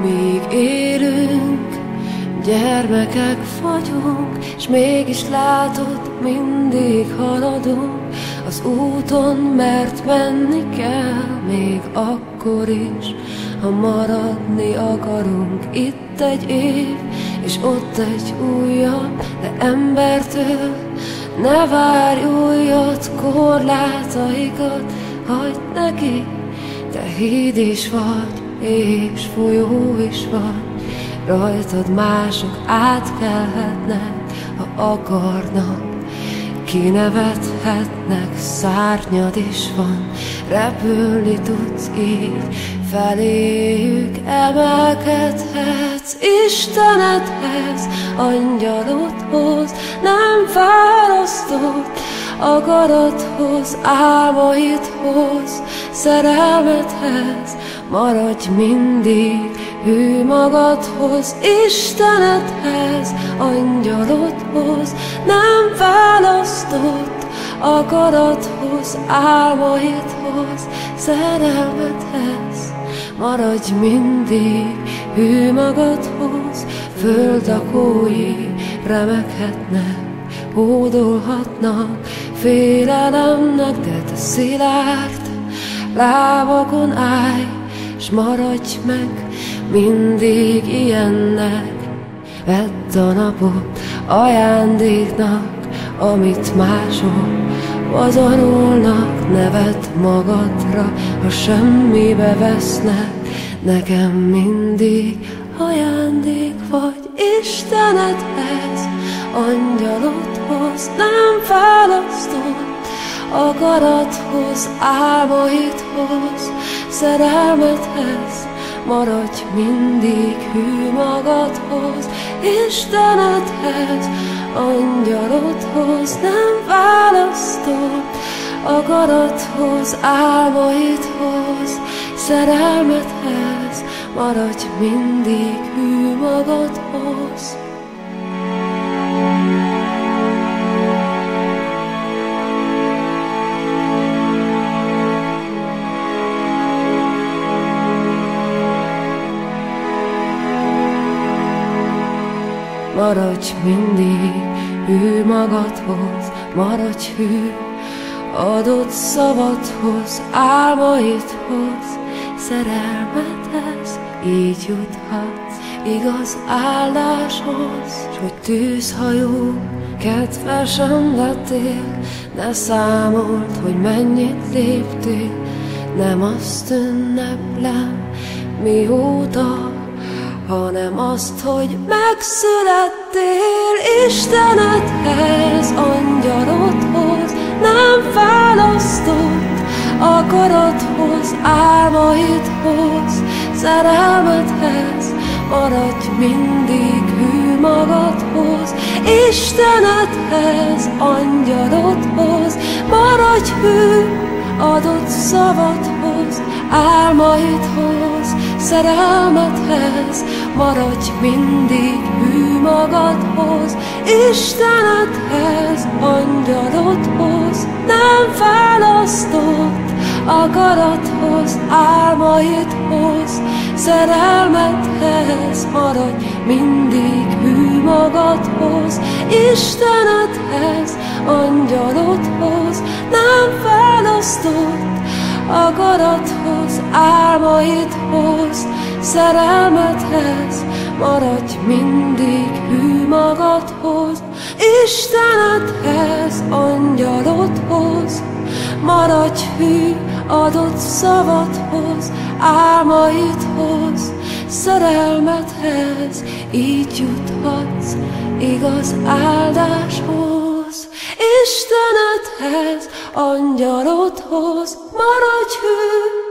Míg élünk, gyermekek vagyunk, s mégis látod, mindig haladunk az úton, mert menni kell, még akkor is, ha maradni akarunk. Itt egy év, és ott egy újabb, de embertől ne várj újat, korlátaikat hagyd neki. Te híd is vagy, és folyó is vagy, rajtad mások átkelhetnek, ha akarnak, kinevethetnek, szárnyad is van, repülni tudsz így, feléjük emelkedhetsz, Istenedhez, angyalodhoz, nem választott akarathoz, álmaidhoz, szerelmedhez, maradj mindig hű magadhoz, Istenedhez, angyalodhoz, nem választott akarathoz, álmaidhoz, szerelmedhez, maradj mindig hű magadhoz. Földakói remeghetnek, hódolhatnak félelemnek, de te szilárd lábakon állj, s maradj meg mindig ilyennek. Vedd a napot ajándéknak, amit mások pazarolnak, ne vedd magadra, ha semmibe vesznek. Nekem mindig ajándék vagy, Istenedhez, angyalodhoz, nem választott akarathoz, álmaidhoz, szerelmedhez, maradj mindig hű magadhoz, Istenedhez, angyalodhoz, nem választott akarathoz, álmaidhoz, szerelmedhez, maradj mindig hű magadhoz. Maradj mindig hű magadhoz, maradj hű adott szavadhoz, álmaidhoz, szerelmedhez, így juthatsz igaz áldáshoz. S hogy tűzhajó kedvesen lettél, ne számold, hogy mennyit léptél, nem azt ünneplem mióta, hanem azt, hogy megszülettél, Istenedhez, angyalodhoz, nem választott akarathoz, álmaidhoz, szerelmedhez, maradj mindig hű magadhoz, Istenedhez, angyalodhoz, maradj hű adott szavadhoz, álmaidhoz, szerelmedhez, maradj mindig hű magadhoz, Istenedhez, angyalodhoz, nem választott akarathoz, álmaidhoz, szerelmedhez, maradj mindig hű magadhoz, Istenedhez, angyalodhoz, nem választott akarathoz, álmaidhoz, szerelmedhez, maradj mindig hű magadhoz, Istenedhez, angyalodhoz, maradj hű adott szavadhoz, álmaidhoz, szerelmedhez, így juthatsz igaz áldáshoz, Istenedhez, angyalodhoz, maradj hű